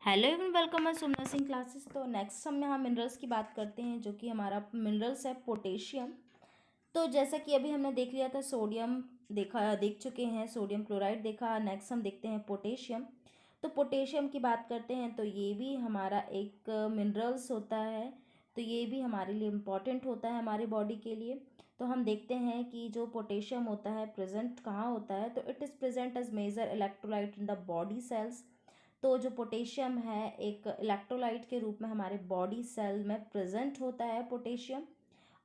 Hello everyone, welcome है Sumana Singh classes. तो next हम यहाँ मिनरल्स की बात करते हैं, जो कि हमारा मिनरल्स है पोटेशियम। तो जैसा कि अभी हमने देख लिया था, सोडियम देख चुके हैं, सोडियम क्लोराइड देखा। नेक्स्ट हम देखते हैं पोटेशियम। तो पोटेशियम की बात करते हैं तो ये भी हमारा एक मिनरल्स होता है। तो ये भी हमारे लिए इम्पॉर्टेंट होता है हमारी बॉडी के लिए। तो हम देखते हैं कि जो पोटेशियम होता है प्रेजेंट कहाँ होता है, तो it is present as major electrolyte in the body cells. तो जो पोटेशियम है एक इलेक्ट्रोलाइट के रूप में हमारे बॉडी सेल में प्रेजेंट होता है पोटेशियम।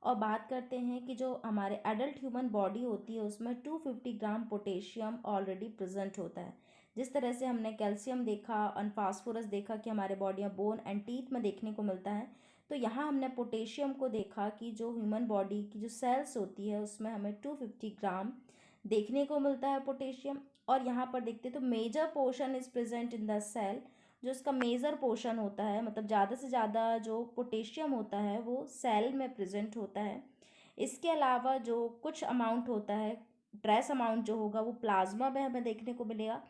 और बात करते हैं कि जो हमारे एडल्ट ह्यूमन बॉडी होती है उसमें 250 ग्राम पोटेशियम ऑलरेडी प्रेजेंट होता है। जिस तरह से हमने कैल्शियम देखा और फास्फोरस देखा कि हमारे बॉडी में बोन एंड टीथ में देखने को मिलता है, तो यहाँ हमने पोटेशियम को देखा कि जो ह्यूमन बॉडी की जो सेल्स होती है उसमें हमें 250 ग्राम देखने को मिलता है पोटेशियम। और यहाँ पर देखते तो major portion is present in the cell. जो इसका मेजर पोर्शन होता है, मतलब ज़्यादा से ज़्यादा जो पोटेशियम होता है वो सेल में प्रेजेंट होता है। इसके अलावा जो कुछ अमाउंट होता है, ट्रेस अमाउंट जो होगा वो प्लाज्मा में हमें देखने को मिलेगा,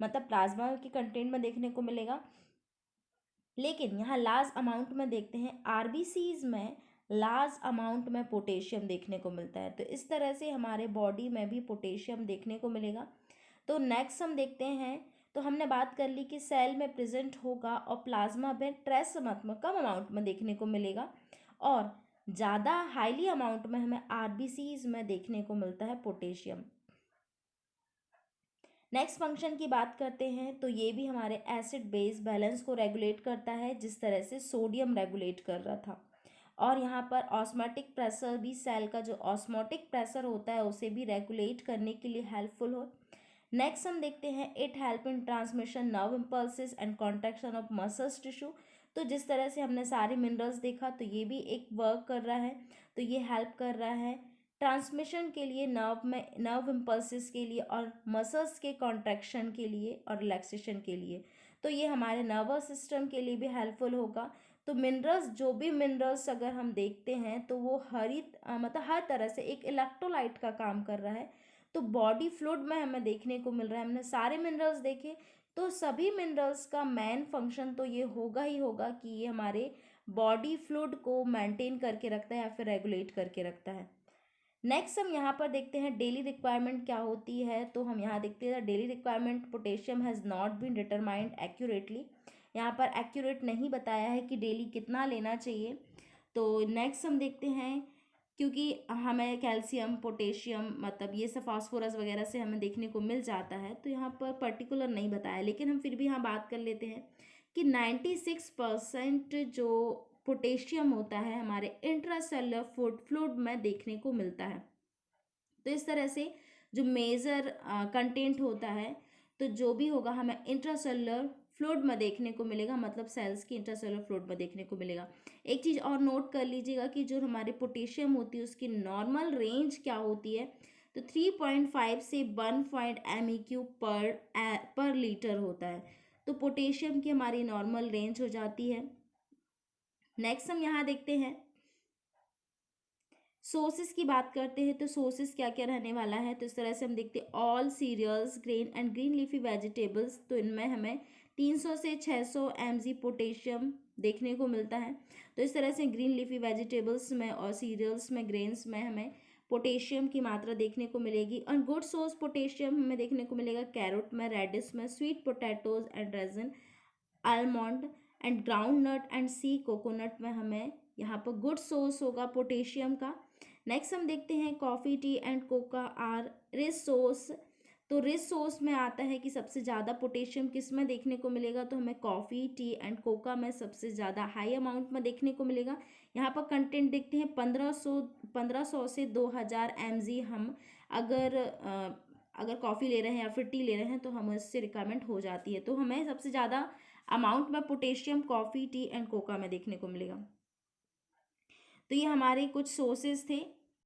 मतलब प्लाज्मा के कंटेंट में देखने को मिलेगा। लेकिन यहाँ लार्ज अमाउंट में देखते हैं आरबीसीज में लार्ज अमाउंट में पोटेशियम देखने को मिलता है। तो इस तरह से हमारे बॉडी में भी पोटेशियम देखने को मिलेगा। तो नेक्स्ट हम देखते हैं, तो हमने बात कर ली कि सेल में प्रेजेंट होगा और प्लाज्मा में ट्रेस में कम अमाउंट में देखने को मिलेगा, और ज़्यादा हाईली अमाउंट में हमें आरबीसीज में देखने को मिलता है पोटेशियम। नेक्स्ट फंक्शन की बात करते हैं, तो ये भी हमारे एसिड बेस बैलेंस को रेगुलेट करता है, जिस तरह से सोडियम रेगुलेट कर रहा था। और यहाँ पर ऑस्मोटिक प्रेशर भी, सेल का जो ऑस्मोटिक प्रेशर होता है उसे भी रेगुलेट करने के लिए हेल्पफुल हो। नेक्स्ट हम देखते हैं, it help in transmission nerve impulses and contraction of muscles tissue. तो जिस तरह से हमने सारे मिनरल्स देखा, तो ये भी एक वर्क कर रहा है। तो ये हेल्प कर रहा है ट्रांसमिशन के लिए, नर्व इम्पल्सिस के लिए और मसल्स के कॉन्ट्रैक्शन के लिए और रिलैक्सेशन के लिए। तो ये हमारे नर्वस सिस्टम के लिए भी हेल्पफुल होगा। तो मिनरल्स, जो भी मिनरल्स अगर हम देखते हैं तो वो मतलब हर तरह से एक इलेक्ट्रोलाइट का काम कर रहा है। तो बॉडी फ्लूइड में हमें देखने को मिल रहा है, हमने सारे मिनरल्स देखे, तो सभी मिनरल्स का मेन फंक्शन तो ये होगा ही होगा कि ये हमारे बॉडी फ्लूइड को मेंटेन करके रखता है या फिर रेगुलेट करके रखता है। नेक्स्ट हम यहाँ पर देखते हैं डेली रिक्वायरमेंट क्या होती है। तो हम यहाँ देखते हैं daily requirement potassium has not been determined accurately. यहाँ पर एक्यूरेट नहीं बताया है कि डेली कितना लेना चाहिए। तो नेक्स्ट हम देखते हैं, क्योंकि हमें कैल्शियम, पोटेशियम, मतलब ये सब फास्फोरस वगैरह से हमें देखने को मिल जाता है, तो यहाँ पर पर्टिकुलर नहीं बताया, लेकिन हम फिर भी यहाँ बात कर लेते हैं कि 96% जो पोटेशियम होता है हमारे इंट्रासेलुलर फ्लूइड में देखने को मिलता है। तो इस तरह से जो मेजर कंटेंट होता है, तो जो भी होगा हमें इंट्रासेलुलर फ्लूइड में देखने को मिलेगा, मतलब सेल्स की इंट्रासेलुलर फ्लूइड में देखने को मिलेगा। एक चीज़ और नोट कर लीजिएगा कि जो हमारे पोटेशियम होती है उसकी नॉर्मल रेंज क्या होती है, तो 3.5 से 1 MEQ पर लीटर होता है। तो पोटेशियम की हमारी नॉर्मल रेंज हो जाती है। नेक्स्ट हम यहाँ देखते हैं, सोर्सेज की बात करते हैं। तो सोर्सेज क्या क्या रहने वाला है, तो इस तरह से हम देखते हैं all cereals, grain and green leafy vegetables. तो इनमें हमें 300 से 600 mg पोटेशियम देखने को मिलता है। तो इस तरह से ग्रीन लीफी वेजिटेबल्स में और सीरियल्स में, ग्रेन्स में हमें पोटेशियम की मात्रा देखने को मिलेगी। और गुड सोर्स पोटेशियम हमें देखने को मिलेगा कैरोट में, रेडिश में, sweet potatoes and raisin, almond and groundnut and sea coconut में हमें यहाँ पर गुड सोर्स होगा पोटेशियम का। नेक्स्ट हम देखते हैं coffee, tea and coca are rich source. तो रिच सोर्स में आता है कि सबसे ज़्यादा पोटेशियम किस में देखने को मिलेगा, तो हमें कॉफ़ी, टी एंड कोका में सबसे ज़्यादा हाई अमाउंट में देखने को मिलेगा। यहाँ पर कंटेंट देखते हैं 1500 से 2000 mg। हम अगर कॉफ़ी ले रहे हैं या फिर टी ले रहे हैं तो हमें इससे रिक्वायरमेंट हो जाती है। तो हमें सबसे ज़्यादा अमाउंट में potassium coffee, tea and Coca में देखने को मिलेगा। तो ये हमारे कुछ सोर्सेज थे।